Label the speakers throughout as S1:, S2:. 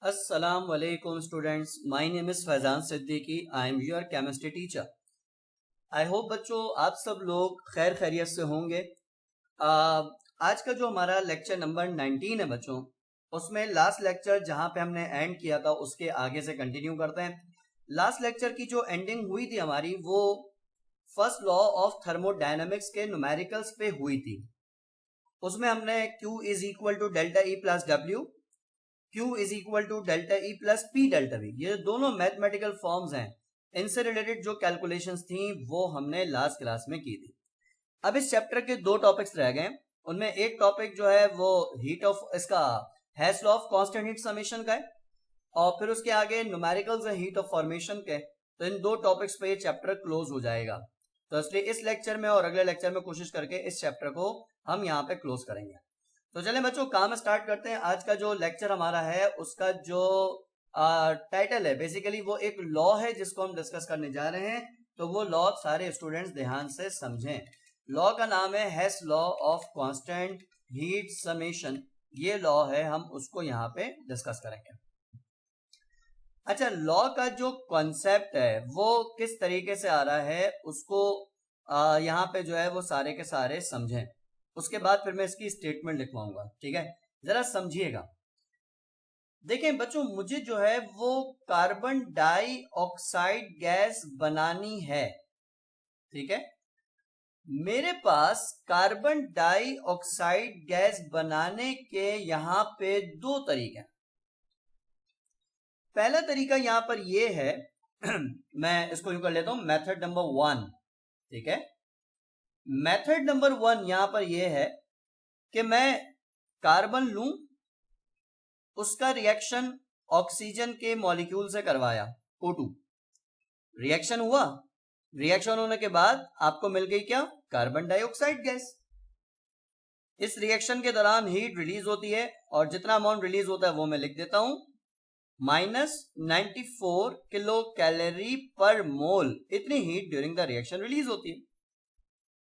S1: अस्सलाम वालेकुम students, my name is Faizan Siddiqui. I am your chemistry teacher. I hope बच्चों आप सब लोग खैर खैरियत से होंगे। आज का जो हमारा लेक्चर नंबर 19 है बच्चों, उसमें लास्ट लेक्चर जहां पे हमने एंड किया था उसके आगे से कंटिन्यू करते हैं। लास्ट लेक्चर की जो एंडिंग हुई थी हमारी, वो फर्स्ट लॉ ऑफ थर्मोडायनेमिक्स के न्यूमेरिकल्स पे हुई थी। उसमें हमने Q is equal to delta E plus W, Q is equal to delta E plus P delta V, ये दोनों मैथमेटिकल फॉर्म्स हैं। इनसे रिलेटेड जो कैलकुलेशंस थी वो हमने लास्ट क्लास में की थी। अब इस चैप्टर के दो टॉपिक्स रह गए। उनमें एक टॉपिक जो है वो हीट ऑफ इसका Hess law of constant heat summation का है, और फिर उसके आगे न्यूमेरिकल्स है हीट ऑफ फॉर्मेशन के। तो इन दो टॉपिक्स पे ये चैप्टर क्लोज हो जाएगा। तो इसलिए इस लेक्चर में और अगले लेक्चर में कोशिश करके इस चैप्टर को हम यहाँ पे क्लोज करेंगे। तो चले बच्चों काम स्टार्ट करते हैं। आज का जो लेक्चर हमारा है उसका जो टाइटल है, बेसिकली वो एक लॉ है जिसको हम डिस्कस करने जा रहे हैं। तो वो लॉ सारे स्टूडेंट्स ध्यान से समझें। लॉ का नाम है Hess law of constant heat summation. ये लॉ है, हम उसको यहाँ पे डिस्कस करेंगे। अच्छा, लॉ का जो कॉन्सेप्ट है वो किस तरीके से आ रहा है उसको यहाँ पे जो है वो सारे के सारे समझें। उसके बाद फिर मैं इसकी स्टेटमेंट लिखवाऊंगा, ठीक है? जरा समझिएगा। देखें बच्चों, मुझे जो है वो कार्बन डाइऑक्साइड गैस बनानी है, ठीक है? मेरे पास कार्बन डाइऑक्साइड गैस बनाने के यहां पे दो तरीके हैं। पहला तरीका यहां पर ये है मैं इसको यूं कर लेता हूं, मेथड नंबर 1, ठीक है? मेथड नंबर 1 यहां पर यह है कि मैं कार्बन लूं, उसका रिएक्शन ऑक्सीजन के मॉलिक्यूल से करवाया, O2, रिएक्शन हुआ, रिएक्शन होने के बाद आपको मिल गई क्या? Carbon dioxide gas. इस रिएक्शन के दौरान हीट रिलीज होती है, और जितना अमाउंट रिलीज होता है वो मैं लिख देता हूं, -94 किलो कैलोरी पर मोल। इतनी heat during the reaction release होती है।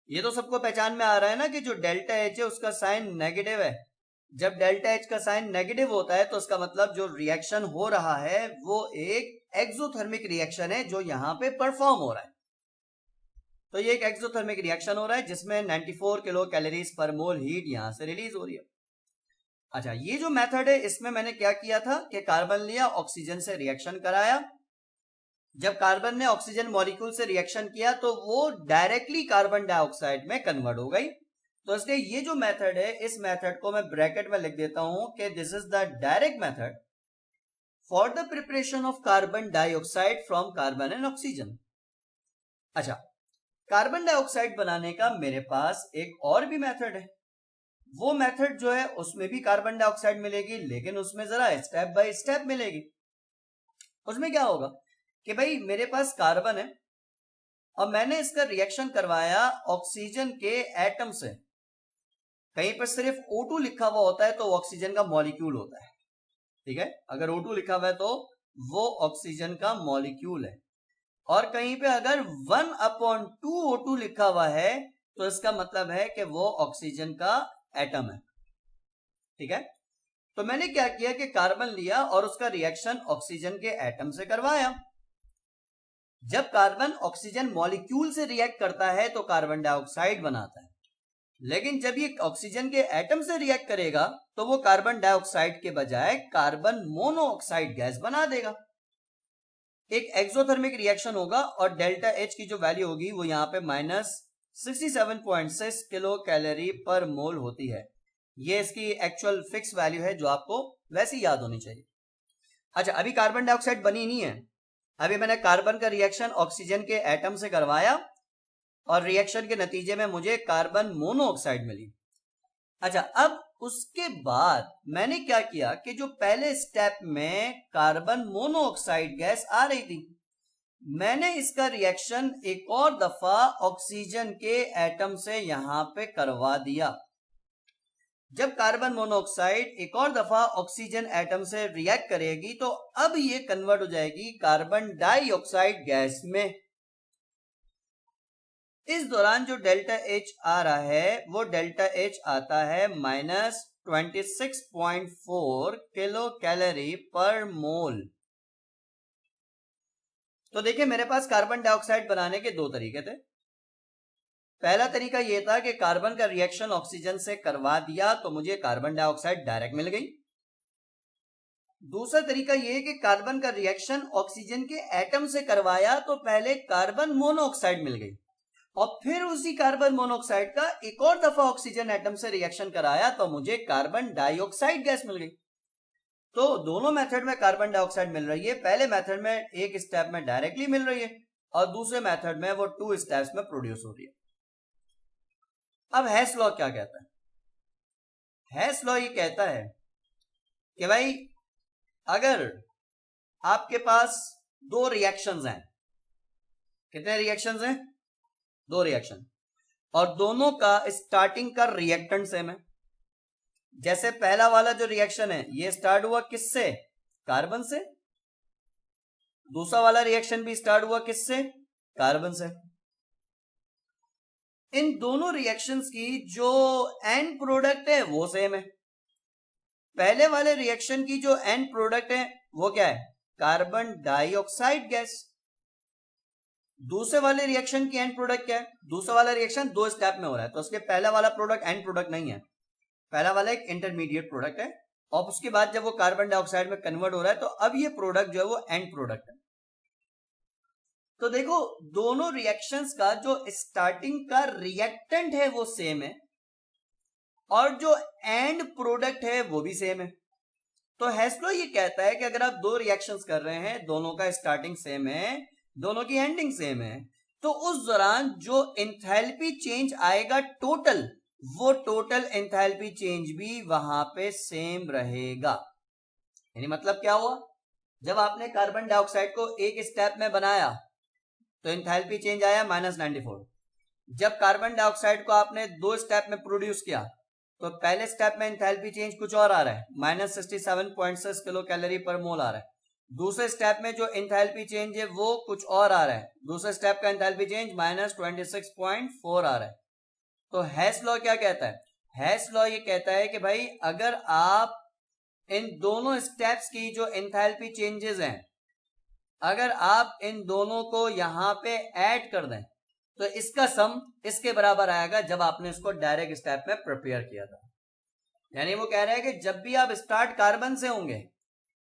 S1: ये तो सबको पहचान में आ रहा है ना कि जो डेल्टा एच है उसका साइन नेगेटिव है। जब डेल्टा एच का साइन नेगेटिव होता है तो उसका मतलब जो रिएक्शन हो रहा है वो एक एक्सोथर्मिक रिएक्शन है जो यहां पे परफॉर्म हो रहा है। तो ये एक एक्सोथर्मिक रिएक्शन हो रहा है जिसमें 94 किलो कैलोरीज पर मोल हीट यहां से रिलीज हो रही है। अच्छा, ये जो मेथड है इसमें मैंने क्या किया था कि कार्बन लिया, ऑक्सीजन से रिएक्शन कराया। जब कार्बन ने ऑक्सीजन मॉलिक्यूल से रिएक्शन किया तो वो डायरेक्टली कार्बन डाइऑक्साइड में कन्वर्ट हो गई। तो इसलिए ये जो मेथड है, इस मेथड को मैं ब्रैकेट में लिख देता हूं कि this is the direct method for the preparation of carbon dioxide from carbon and oxygen. अच्छा, कार्बन डाइऑक्साइड बनाने का मेरे पास एक और भी मेथड है। वो मेथड जो है उसमें भी कार्बन डाइऑक्साइड मिलेगी, लेकिन उसमें जरा स्टेप बाय स्टेप मिलेगी। उसमें क्या होगा कि भाई मेरे पास कार्बन है और मैंने इसका रिएक्शन करवाया ऑक्सीजन के एटम से। कहीं पर सिर्फ O2 लिखा हुआ होता है तो ऑक्सीजन का मॉलिक्यूल होता है, ठीक है? अगर O2 लिखा हुआ है तो वो ऑक्सीजन का मॉलिक्यूल है। और कहीं पे अगर 1/2 O2 लिखा हुआ है तो इसका मतलब है कि वो ऑक्सीजन का एटम है, ठीक है? तो मैंने क्या किया कि कार्बन लिया और उसका रिएक्शन ऑक्सीजन के एटम से करवाया। जब कार्बन ऑक्सीजन मॉलिक्यूल से रिएक्ट करता है तो कार्बन डाइऑक्साइड बनाता है, लेकिन जब ये ऑक्सीजन के एटम से रिएक्ट करेगा तो वो कार्बन डाइऑक्साइड के बजाय कार्बन मोनोऑक्साइड गैस बना देगा। एक एक्सोथर्मिक रिएक्शन होगा और डेल्टा एच की जो वैल्यू होगी वो यहाँ पे -67.6 किलो कैलोरी पर मोल होती है। ये इसकी एक्चुअल फिक्स वैल्यू है जो आपको वैसे याद होनी चाहिए। अच्छा, अभी कार्बन डाइऑक्साइड बनी नहीं है, अभी मैंने कार्बन का रिएक्शन ऑक्सीजन के एटम से करवाया और रिएक्शन के नतीजे में मुझे कार्बन मोनोऑक्साइड मिली। अच्छा, अब उसके बाद मैंने क्या किया कि जो पहले स्टेप में कार्बन मोनोऑक्साइड गैस आ रही थी, मैंने इसका रिएक्शन एक और दफा ऑक्सीजन के एटम से यहां पे करवा दिया। जब कार्बन मोनोऑक्साइड एक और दफा ऑक्सीजन एटम से रिएक्ट करेगी तो अब ये कन्वर्ट हो जाएगी कार्बन डाइऑक्साइड गैस में। इस दौरान जो डेल्टा एच आ रहा है वो डेल्टा एच आता है 26.4 किलो कैलोरी पर मोल। तो देखिए मेरे पास कार्बन डाइऑक्साइड बनाने के दो तरीके थे। पहला तरीका यह था कि कार्बन का रिएक्शन ऑक्सीजन से करवा दिया तो मुझे कार्बन डाइऑक्साइड डायरेक्ट मिल गई। दूसरा तरीका यह कि कार्बन का रिएक्शन ऑक्सीजन के एटम से करवाया तो पहले कार्बन मोनोऑक्साइड मिल गई और फिर उसी कार्बन मोनोऑक्साइड का एक और दफा ऑक्सीजन एटम से रिएक्शन कराया तो मुझे कार्बन डाइऑक्साइड गैस मिल गई। तो दोनों मेथड में कार्बन डाइऑक्साइड मिल रही है। पहले मेथड में एक स्टेप में डायरेक्टली मिल रही है और दूसरे मेथड में वो 2 स्टेप्स में प्रोड्यूस हो रही है। अब हेस लॉ क्या कहता है? हेस लॉ ये कहता है कि भाई अगर आपके पास दो रिएक्शंस हैं, कितने रिएक्शंस हैं? दो रिएक्शन, और दोनों का स्टार्टिंग का रिएक्टेंट सेम है। जैसे पहला वाला जो रिएक्शन है ये स्टार्ट हुआ किससे? कार्बन से। दूसरा वाला रिएक्शन भी स्टार्ट हुआ किससे? कार्बन से। इन दोनों रिएक्शंस की जो एंड प्रोडक्ट है वो सेम है। पहले वाले रिएक्शन की जो एंड प्रोडक्ट है वो क्या है? Carbon dioxide gas. दूसरे वाले रिएक्शन की एंड प्रोडक्ट क्या है? दूसरा वाला रिएक्शन 2 स्टेप में हो रहा है तो उसके पहला वाला प्रोडक्ट एंड प्रोडक्ट नहीं है, पहला वाला एक इंटरमीडिएट प्रोडक्ट है और उसके बाद जब वो कार्बन डाइऑक्साइड में कन्वर्ट हो रहा है तो अब ये प्रोडक्ट जो है वो एंड प्रोडक्ट है। तो देखो दोनों रिएक्शंस का जो स्टार्टिंग का रिएक्टेंट है वो सेम है और जो एंड प्रोडक्ट है वो भी सेम है। तो हेस लॉ ये कहता है कि अगर आप दो रिएक्शंस कर रहे हैं, दोनों का स्टार्टिंग सेम है, दोनों की एंडिंग सेम है, तो उस दौरान जो एंथैल्पी चेंज आएगा टोटल, वो टोटल एंथैल्पी चेंज भी वहां पे सेम रहेगा। यानी मतलब क्या हुआ? जब आपने कार्बन डाइऑक्साइड को एक स्टेप में बनाया तो एंथैल्पी चेंज आया -94। जब कार्बन डाइऑक्साइड को आपने 2 स्टेप में प्रोड्यूस किया तो पहले स्टेप में एंथैल्पी चेंज कुछ और आ रहा है, -67.6 किलो कैलोरी पर मोल आ रहा है। दूसरे स्टेप में जो एंथैल्पी चेंज है वो कुछ और आ रहा है, दूसरे स्टेप का एंथैल्पी चेंज -26.4 आ रहा है। तो हेस लॉ क्या कहता है? हेस लॉ ये कहता है कि भाई अगर आप इन दोनों स्टेप्स की जो एंथैल्पी चेंजेस हैं, अगर आप इन दोनों को यहां पे ऐड कर दें तो इसका सम इसके बराबर आएगा जब आपने इसको डायरेक्ट स्टेप में प्रिपेयर किया था। यानी वो कह रहे हैं कि जब भी आप स्टार्ट कार्बन से होंगे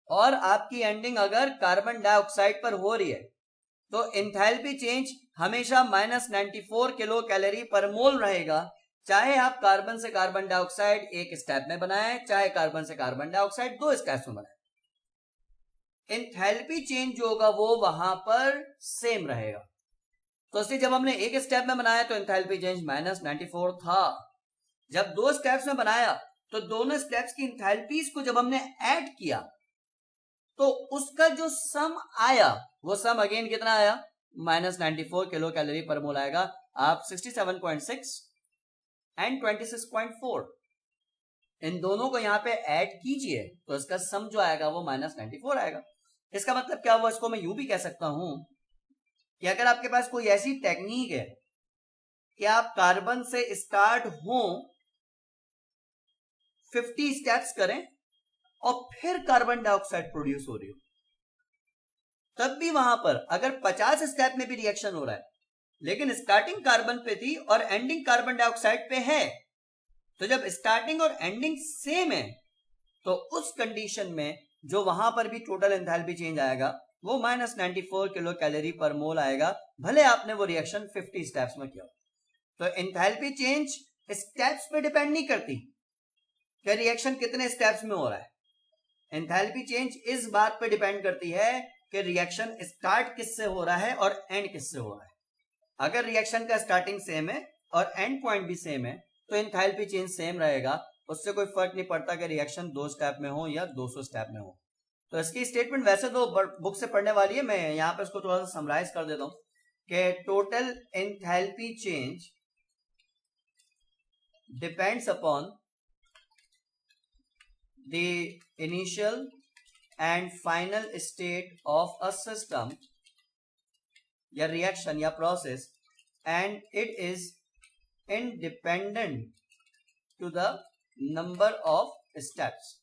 S1: और आपकी एंडिंग अगर कार्बन डाइऑक्साइड पर हो रही है तो एंथैल्पी चेंज हमेशा -94 किलो कैलोरी पर मोल रहेगा, चाहे आप कार्बन से कार्बन डाइऑक्साइड एक स्टेप में बनाएं, चाहे कार्बन से कार्बन डाइऑक्साइड 2 स्टेप्स में बनाएं, एंथैल्पी चेंज जो होगा वो वहां पर सेम रहेगा। तो इसलिए जब हमने एक स्टेप में बनाया तो एंथैल्पी चेंज -94 था। जब 2 स्टेप्स में बनाया तो दोनों स्टेप्स की एंथैल्पीज को जब हमने ऐड किया तो उसका जो सम आया वो सम अगेन कितना आया? -94 किलो कैलोरी पर मोल आएगा। आप 67.6 एंड 26.4 इन दोनों को यहां पे ऐड कीजिए तो इसका सम जो आएगा वो -94 आएगा। इसका मतलब क्या हुआ? इसको मैं यूं भी कह सकता हूं कि अगर आपके पास कोई ऐसी टेक्निक है कि आप कार्बन से स्टार्ट हो, 50 स्टेप्स करें और फिर कार्बन डाइऑक्साइड प्रोड्यूस हो रही हो, तब भी वहां पर अगर 50 स्टेप में भी रिएक्शन हो रहा है लेकिन स्टार्टिंग कार्बन पे थी और एंडिंग कार्बन डाइऑक्साइड पे है, तो जब स्टार्टिंग और एंडिंग सेम है तो उस कंडीशन में जो वहां पर भी टोटल एंथैल्पी चेंज आएगा वो -94 किलो कैलोरी पर मोल आएगा, भले आपने वो रिएक्शन 50 स्टेप्स में किया। तो एंथैल्पी चेंज स्टेप्स पे डिपेंड नहीं करती कि रिएक्शन कितने स्टेप्स में हो रहा है। एंथैल्पी चेंज इस बात पे डिपेंड करती है कि रिएक्शन स्टार्ट किससे हो रहा है और एंड किससे हो रहा है। अगर रिएक्शन का स्टार्टिंग सेम है और एंड पॉइंट भी सेम है तो एंथैल्पी चेंज सेम रहेगा, उससे कोई फर्क नहीं पड़ता कि रिएक्शन 2 स्टेप में हो या 200 स्टेप में हो। तो इसकी स्टेटमेंट वैसे तो बुक से पढ़ने वाली है, मैं यहां पर इसको थोड़ा सा समराइज कर देता हूं कि total enthalpy change depends upon the initial and final state of a system या रिएक्शन या process and it is independent to the number of steps.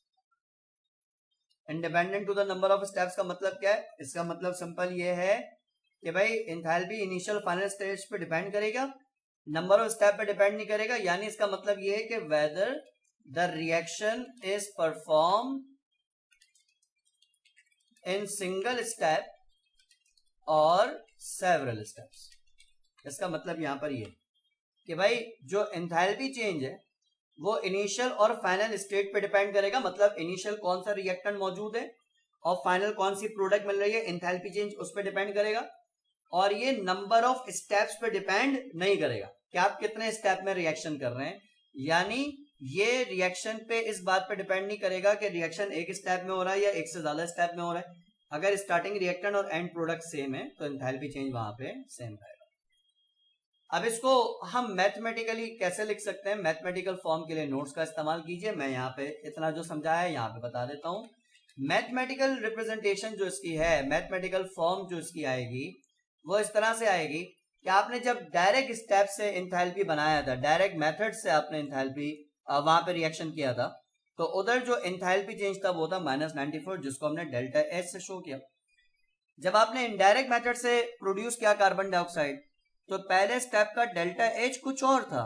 S1: Independent to the number of steps का मतलब क्या है? इसका मतलब सिंपल ये है कि भाई एंथैल्पी इनिशियल फाइनल स्टेज पे डिपेंड करेगा, नंबर ऑफ स्टेप पे डिपेंड नहीं करेगा। यानी इसका मतलब ये है कि whether the reaction is perform in single step और सेवरल स्टेप्स। इसका मतलब यहां पर ये कि भाई जो एंथैल्पी चेंज है वो इनिशियल और फाइनल स्टेट पे डिपेंड करेगा। मतलब इनिशियल कौन सा रिएक्टेंट मौजूद है और फाइनल कौन सी प्रोडक्ट मिल रही है, एंथैल्पी चेंज उस पर डिपेंड करेगा। और ये नंबर ऑफ स्टेप्स पे डिपेंड नहीं करेगा कि आप कितने स्टेप में रिएक्शन कर रहे हैं। यानी ये रिएक्शन पे इस बात पे डिपेंड नहीं करेगा कि रिएक्शन एक स्टेप में हो रहा है या एक से ज्यादा स्टेप में हो रहा है। अगर स्टार्टिंग रिएक्टेंट और एंड प्रोडक्ट सेम है तो एंथैल्पी चेंज वहां पे सेम रहेगा। अब इसको हम मैथमेटिकली कैसे लिख सकते हैं? मैथमेटिकल फॉर्म के लिए नोट्स का इस्तेमाल कीजिए। मैं यहाँ पे इतना जो समझाया है यहाँ पे बता देता हूँ। मैथमेटिकल रिप्रेजेंटेशन जो इसकी है, मैथमेटिकल फॉर्म जो इसकी आएगी वो इस तरह से आएगी कि आपने जब डायरेक्ट स्टेप से एंथैल्पी बनाया था, डायरेक्ट मेथड से आपने एंथैल्पी वहां पे रिएक्शन किया था, तो उधर जो एंथैल्पी चेंज था वो था -94, जिसको हमने डेल्टा एच से शो किया। जब आपने इनडायरेक्ट मेथड से प्रोड्यूस किया कार्बन डाइऑक्साइड, तो पहले स्टेप का डेल्टा एच कुछ और था,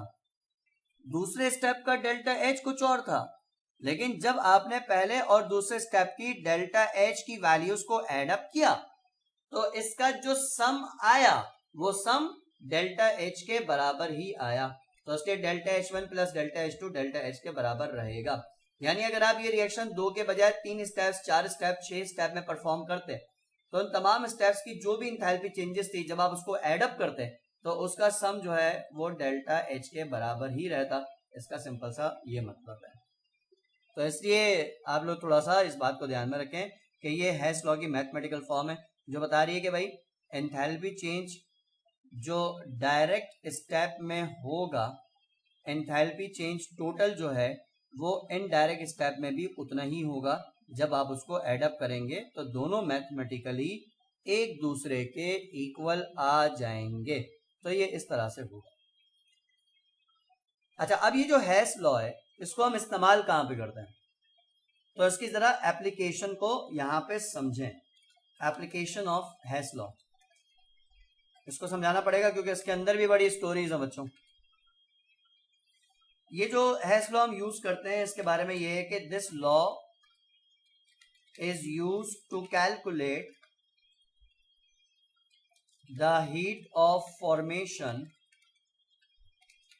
S1: दूसरे स्टेप का डेल्टा एच कुछ और था। लेकिन जब आपने पहले और दूसरे स्टेप की डेल्टा एच की वैल्यूज को एड अप किया तो इसका जो सम आया वो सम डेल्टा एच के बराबर ही आया। तो इसलिए delta H1 plus delta H2 delta H के बराबर रहेगा। यानी अगर आप ये रिएक्शन 2 के बजाय 3 स्टेप्स, 4 स्टेप, 6 स्टेप में परफॉर्म करते तो उन तमाम स्टेप्स की जो भी इंथैल्पी चेंजेस थी जब आप उसको एड अप करते तो उसका सम जो है वो डेल्टा एच के बराबर ही रहता। इसका सिंपल सा ये मतलब है। तो इसलिए आप लोग थोड़ा सा इस बात को ध्यान में रखें कि ये हेस लॉ की मैथमेटिकल फॉर्म है जो बता रही है कि भाई एंथैल्पी चेंज जो डायरेक्ट स्टेप में होगा, एंथैल्पी चेंज टोटल जो है वो इनडायरेक्ट स्टेप में भी उतना ही होगा। जब आप उसको एडअप करेंगे तो दोनों मैथमेटिकली एक दूसरे के इक्वल आ जाएंगे। तो ये इस तरह से होगा। अच्छा, अब ये जो हेस लॉ है इसको हम इस्तेमाल कहां पे करते हैं? तो इसकी जरा एप्लीकेशन को यहां पे समझें। एप्लीकेशन ऑफ हेस लॉ, इसको समझाना पड़ेगा क्योंकि इसके अंदर भी बड़ी स्टोरीज है बच्चों। ये जो हेस लॉ हम यूज करते हैं इसके बारे में ये है कि this law is use to calculate the heat of formation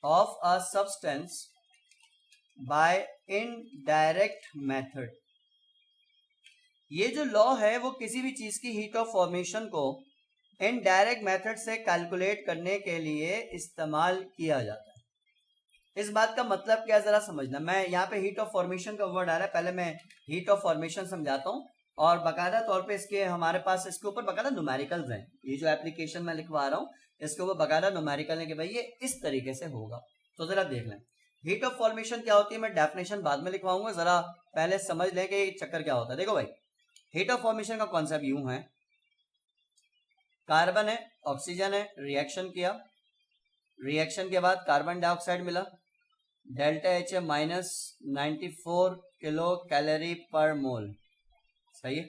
S1: of a substance by indirect method. ये जो लॉ है वो किसी भी चीज की हीट ऑफ फॉर्मेशन को इनडायरेक्ट मेथड से कैलकुलेट करने के लिए इस्तेमाल किया जाता है। इस बात का मतलब क्या जरा समझना। मैं यहाँ पे हीट ऑफ फॉर्मेशन का वर्ड आ रहा है, पहले मैं हीट ऑफ फॉर्मेशन समझाता हूँ और बाकायदा तौर पे इसके हमारे पास इसके ऊपर बाकायदा न्यूमेरिकल्स हैं। ये जो एप्लीकेशन मैं लिखवा रहा हूँ इसके ऊपर बाकायदा न्यूमेरिकल है कि भाई ये इस तरीके से होगा। तो जरा देख लें हीट ऑफ फॉर्मेशन क्या होती है। मैं डेफिनेशन बाद में लिखवाऊंगा, जरा पहले समझ लें कि चक्कर क्या होता है। देखो भाई, हीट ऑफ फॉर्मेशन का कॉन्सेप्ट यूं है, कार्बन है, ऑक्सीजन है, रिएक्शन किया, रिएक्शन के बाद कार्बन डाइऑक्साइड मिला, डेल्टा एच है -94 किलो कैलोरी पर मोल। सही है।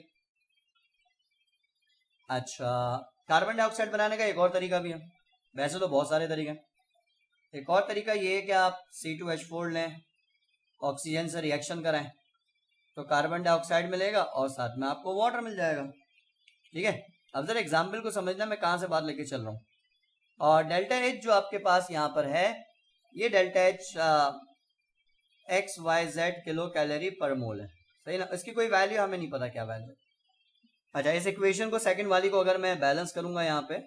S1: अच्छा, कार्बन डाइऑक्साइड बनाने का एक और तरीका भी है, वैसे तो बहुत सारे तरीके हैं। एक और तरीका ये है कि आप C2H4 लें, ऑक्सीजन से रिएक्शन कराएं तो कार्बन डाइऑक्साइड मिलेगा और साथ में आपको वाटर मिल जाएगा। ठीक है, अब जरा एग्जाम्पल को समझना मैं कहां से बात लेके चल रहा हूं। और डेल्टा एच जो आपके पास यहां पर है, ये delta H XYZ kilo calorie पर मोल है। सही ना, इसकी कोई वैल्यू हमें नहीं पता क्या वैल्यू। अच्छा, इस इक्वेशन को सेकंड वाली को अगर मैं बैलेंस करूंगा यहाँ पे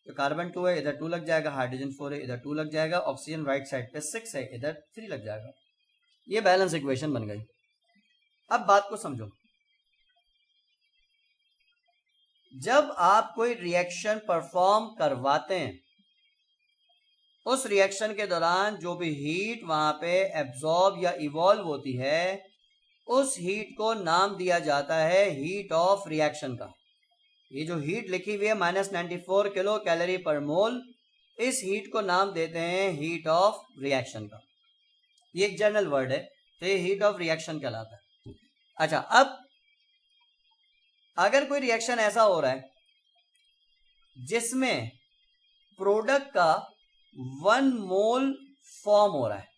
S1: तो कार्बन 2 है, इधर 2 लग जाएगा, हाइड्रोजन 4 है, इधर 2 लग जाएगा, ऑक्सीजन राइट साइड पे 6 है, इधर 3 लग जाएगा। ये बैलेंस इक्वेशन बन गई। अब बात को समझो, जब आप कोई रिएक्शन परफॉर्म करवाते हैं उस रिएक्शन के दौरान जो भी हीट वहां पे एब्जॉर्ब या इवॉल्व होती है उस हीट को नाम दिया जाता है हीट ऑफ रिएक्शन का। ये जो हीट लिखी हुई है -94 किलो कैलोरी पर मोल, इस हीट को नाम देते हैं हीट ऑफ रिएक्शन का। ये एक जनरल वर्ड है, तो ये हीट ऑफ रिएक्शन कहलाता है। अच्छा, अब अगर कोई रिएक्शन ऐसा हो रहा है जिसमें प्रोडक्ट का 1 मोल फॉर्म हो रहा है,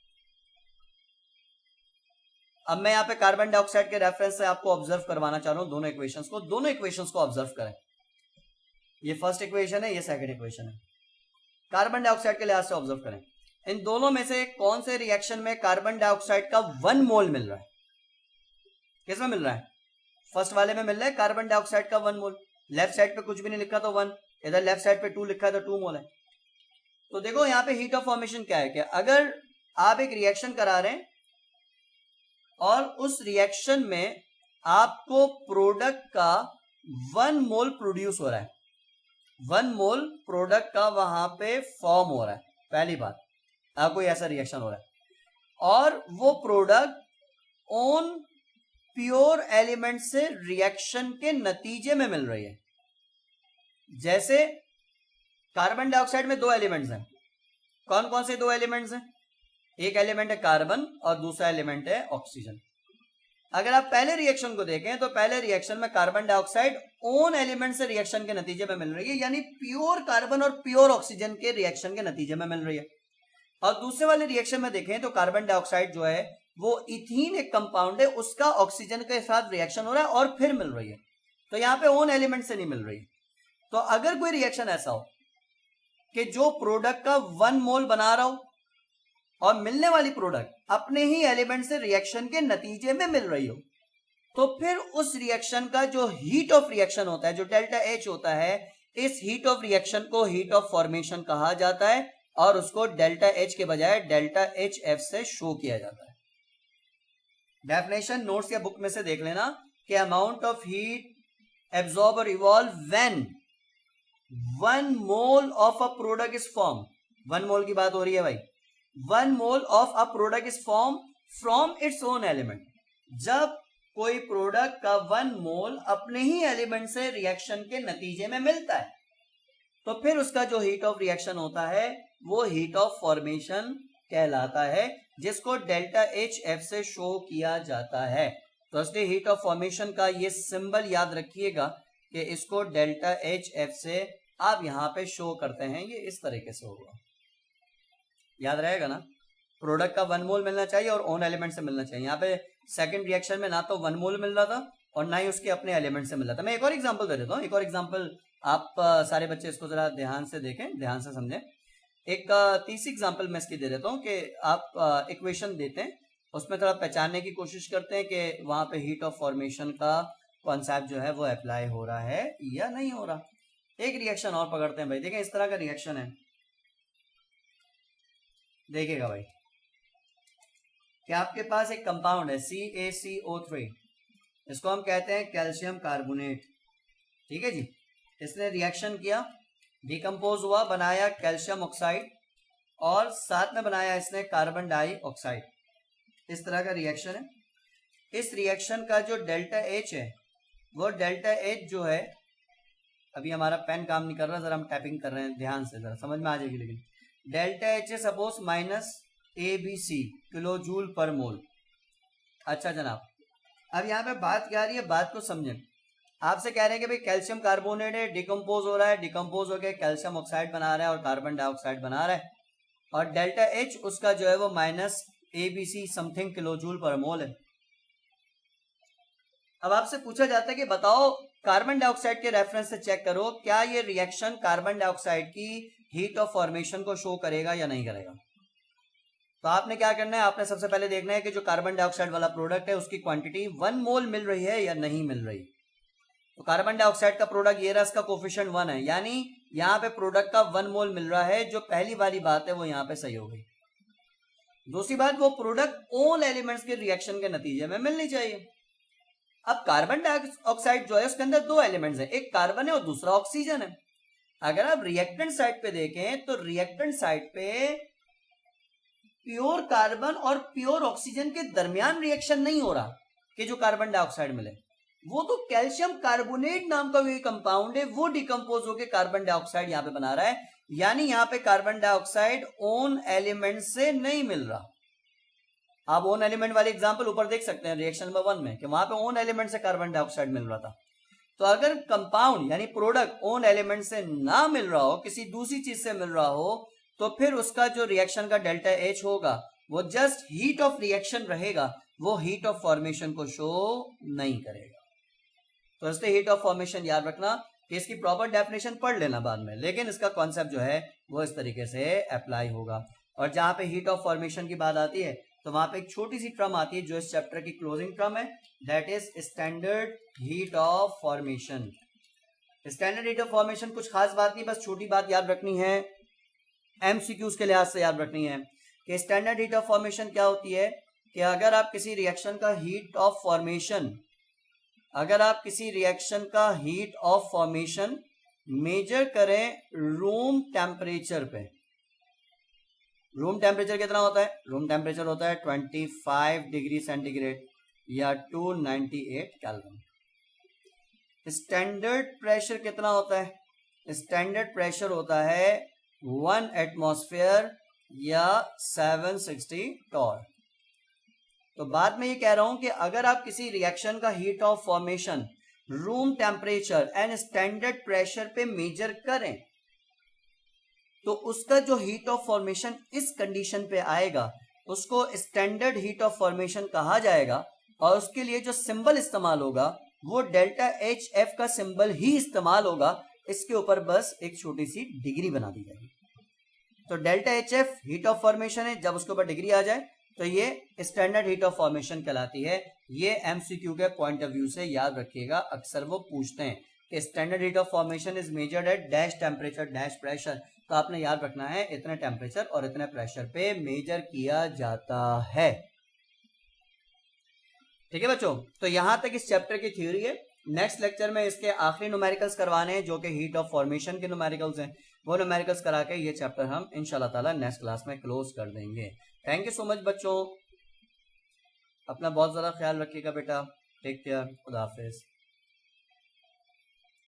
S1: अब मैं यहां पे कार्बन डाइऑक्साइड के रेफरेंस से आपको ऑब्जर्व करवाना चाह रहा हूं दोनों इक्वेशंस को ऑब्जर्व करें। ये फर्स्ट इक्वेशन है, ये सेकंड इक्वेशन है। कार्बन डाइऑक्साइड के लिहाज से ऑब्जर्व करें, इन दोनों में से कौन से रिएक्शन में कार्बन डाइऑक्साइड का 1 मोल मिल रहा है? किसमें मिल रहा है? फर्स्ट वाले में मिल रहा है कार्बन डाइऑक्साइड का 1 मोल। लेफ्ट साइड पे कुछ भी नहीं लिखा तो 1, इधर लेफ्ट साइड पे 2 लिखा है तो 2 मोल है। तो देखो यहां पे हीट ऑफ फॉर्मेशन क्या है, कि अगर आप एक रिएक्शन करा रहे हैं और उस रिएक्शन में आपको प्रोडक्ट का 1 मोल प्रोड्यूस हो रहा है, 1 मोल प्रोडक्ट का वहां पे फॉर्म हो रहा है, पहली बात, कोई ऐसा रिएक्शन हो रहा है और वो प्रोडक्ट ओन प्योर एलिमेंट से रिएक्शन के नतीजे में मिल रही है। जैसे कार्बन डाइऑक्साइड में 2 एलिमेंट्स हैं, कौन कौन से 2 एलिमेंट्स हैं? एक एलिमेंट है कार्बन और दूसरा एलिमेंट है ऑक्सीजन। अगर आप पहले रिएक्शन को देखें तो पहले रिएक्शन में कार्बन डाइऑक्साइड ओन एलिमेंट से रिएक्शन के नतीजे में मिल रही है, यानी प्योर कार्बन और प्योर ऑक्सीजन के रिएक्शन के नतीजे में मिल रही है। और दूसरे वाले रिएक्शन में देखें तो कार्बन डाइऑक्साइड जो है वो इथीन एक कंपाउंड है, उसका ऑक्सीजन के साथ रिएक्शन हो रहा है और फिर मिल रही है। तो यहां पे ओन एलिमेंट से नहीं मिल रही। तो अगर कोई रिएक्शन ऐसा हो कि जो प्रोडक्ट का 1 मोल बना रहा हो और मिलने वाली प्रोडक्ट अपने ही एलिमेंट से रिएक्शन के नतीजे में मिल रही हो, तो फिर उस रिएक्शन का जो हीट ऑफ रिएक्शन होता है, जो डेल्टा H होता है, इस हीट ऑफ रिएक्शन को हीट ऑफ फॉर्मेशन कहा जाता है और उसको डेल्टा H के बजाय डेल्टा HF से शो किया जाता है। डेफिनेशन नोट्स या बुक में से देख लेना कि अमाउंट ऑफ हीट एब्जॉर्ब और evolve when 1 mole of a product is form. 1 मोल की बात हो रही है भाई। 1 mole of a product is form from its own element. जब कोई प्रोडक्ट का 1 मोल अपने ही एलिमेंट से रिएक्शन के नतीजे में मिलता है तो फिर उसका जो हीट ऑफ रिएक्शन होता है वो हीट ऑफ फॉर्मेशन कहलाता है, जिसको डेल्टा HF से शो किया जाता है। तो इसलिए हीट ऑफ फॉर्मेशन का ये सिंबल याद रखिएगा कि इसको डेल्टा HF से आप यहां पे शो करते हैं, ये इस तरीके से होगा, याद रहेगा ना। प्रोडक्ट का 1 मोल मिलना चाहिए और ओन एलिमेंट से मिलना चाहिए। यहाँ पे सेकंड रिएक्शन में ना तो 1 मोल मिल रहा था और ना ही उसके अपने एलिमेंट से मिल रहा था। मैं एक और एग्जांपल दे देता हूँ, एक और एग्जांपल आप सारे बच्चे इसको जरा ध्यान से देखें, ध्यान से समझें। एक तीसरी एग्जांपल मैं इसकी दे देता हूँ कि आप इक्वेशन देते हैं, उसमें थोड़ा पहचानने की कोशिश करते हैं कि वहां पे हीट ऑफ फॉर्मेशन का कॉन्सेप्ट जो है वो अप्लाई हो रहा है या नहीं हो रहा। एक रिएक्शन और पकड़ते हैं भाई, देखें इस तरह का रिएक्शन है, देखिएगा भाई कि आपके पास एक कंपाउंड है CaCO3, इसको हम कहते हैं कैल्शियम कार्बोनेट, ठीक है जी। इसने रिएक्शन किया, डिकम्पोज हुआ, बनाया कैल्शियम ऑक्साइड और साथ में बनाया इसने कार्बन डाइऑक्साइड। इस तरह का रिएक्शन है। इस रिएक्शन का जो डेल्टा H है वो डेल्टा H जो है, अभी हमारा पेन काम नहीं कर रहा, जरा हम टाइपिंग कर रहे हैं, ध्यान से जरा समझ में आ जाएगी। लेकिन डेल्टा H है suppose -ABC kilojoule per mole. अच्छा जनाब, अब यहाँ पे बात क्या आ रही है, बात को समझें। आपसे कह रहे हैं कि भाई कैल्शियम कार्बोनेट है, डिकम्पोज हो रहा है, डिकम्पोज होकर कैल्शियम ऑक्साइड बना रहा है और कार्बन डाइऑक्साइड बना रहा है, और डेल्टा H उसका जो है वो -ABC something kilo joule per मोल है। अब आपसे पूछा जाता है कि बताओ कार्बन डाइऑक्साइड के रेफरेंस से चेक करो क्या ये रिएक्शन कार्बन डाइऑक्साइड की हीट ऑफ फॉर्मेशन को शो करेगा या नहीं करेगा। तो आपने क्या करना है, आपने सबसे पहले देखना है कि जो कार्बन डाइऑक्साइड वाला प्रोडक्ट है उसकी क्वांटिटी 1 मोल मिल रही है या नहीं मिल रही। तो कार्बन डाइऑक्साइड का प्रोडक्ट ये रहा, इसका कोफिशिएंट 1 है, यानी यहाँ पे प्रोडक्ट का 1 मोल मिल रहा है। जो पहली वाली बात है वो यहाँ पे सही हो गई। दूसरी बात, वो प्रोडक्ट ओन एलिमेंट्स के रिएक्शन के नतीजे में मिलनी चाहिए। अब कार्बन डाइऑक्साइड जो है उसके अंदर 2 एलिमेंट्स हैं, एक कार्बन है और दूसरा ऑक्सीजन है। अगर आप रिएक्टेंट साइड पे देखें तो रिएक्टेंट साइड पे प्योर कार्बन और प्योर ऑक्सीजन के दरमियान रिएक्शन नहीं हो रहा कि जो कार्बन डाइऑक्साइड मिले, वो तो कैल्शियम कार्बोनेट नाम का भी कंपाउंड है, वो डिकम्पोज होकर कार्बन डाइऑक्साइड यहां पे बना रहा है। यानी यहां पे कार्बन डाइऑक्साइड ओन एलिमेंट से नहीं मिल रहा। आप ओन एलिमेंट वाली एग्जांपल ऊपर देख सकते हैं रिएक्शन नंबर 1 में कि वहां पे ओन एलिमेंट से कार्बन डाइऑक्साइड मिल रहा था। तो अगर कंपाउंड यानी प्रोडक्ट ओन एलिमेंट से ना मिल रहा हो, किसी दूसरी चीज से मिल रहा हो, तो फिर उसका जो रिएक्शन का डेल्टा एच होगा वो जस्ट हीट ऑफ रिएक्शन रहेगा, वो हीट ऑफ फॉर्मेशन को शो नहीं करेगा। तो इसलिए हीट ऑफ फॉर्मेशन याद रखना कि इसकी प्रॉपर डेफिनेशन पढ़ लेना बाद में, लेकिन इसका कॉन्सेप्ट जो है वो इस तरीके से अप्लाई होगा। और जहां पे हीट ऑफ फॉर्मेशन की बात आती है तो वहां पे एक छोटी सी टर्म आती है जो इस चैप्टर की क्लोजिंग टर्म है, that is standard heat of formation. Standard heat of formation कुछ खास बात नहीं, बस छोटी बात याद रखनी है, एमसीक्यूज के लिहाज से याद रखनी है कि स्टैंडर्ड हीट ऑफ फॉर्मेशन क्या होती है कि अगर आप किसी रिएक्शन का हीट ऑफ फॉर्मेशन मेजर करें रूम टेम्परेचर पे। रूम टेम्परेचर कितना होता है? रूम टेम्परेचर होता है 25 डिग्री सेंटीग्रेड या 298 केल्विन। स्टैंडर्ड प्रेशर कितना होता है? स्टैंडर्ड प्रेशर होता है 1 एटमॉस्फेयर या 760 टॉर। तो बाद में ये कह रहा हूं कि अगर आप किसी रिएक्शन का heat of formation room temperature and standard pressure पे मेजर करें तो उसका जो हीट ऑफ फॉर्मेशन इस कंडीशन पे आएगा उसको स्टैंडर्ड हीट ऑफ फॉर्मेशन कहा जाएगा। और उसके लिए जो सिंबल इस्तेमाल होगा वो डेल्टा एच एफ का सिंबल ही इस्तेमाल होगा, इसके ऊपर बस एक छोटी सी डिग्री बना दी जाएगी। तो delta H F heat of formation है, जब उसके ऊपर डिग्री आ जाए तो ये स्टैंडर्ड हीट ऑफ फॉर्मेशन कहलाती है। ये एमसीक्यू के पॉइंट ऑफ व्यू से याद रखिएगा, अक्सर वो पूछते हैं कि standard heat of formation is measured eight dash temperature dash pressure. तो आपने याद रखना है इतने टेम्परेचर और इतने प्रेशर पे मेजर किया जाता है। ठीक है बच्चों, तो यहां तक इस चैप्टर की थ्योरी है। नेक्स्ट लेक्चर में इसके आखिरी न्यूमेरिकल्स करवाने हैं जो कि हीट ऑफ फॉर्मेशन के न्यूमेरिकल्स हैं। वो न्यूमेरिकल्स करा के ये चैप्टर हम इंशाल्लाह ताला नेक्स्ट क्लास में क्लोज कर देंगे। थैंक यू सो मच बच्चों, अपना बहुत ज्यादा ख्याल रखिएगा बेटा। टेक केयर, खुदा हाफिज।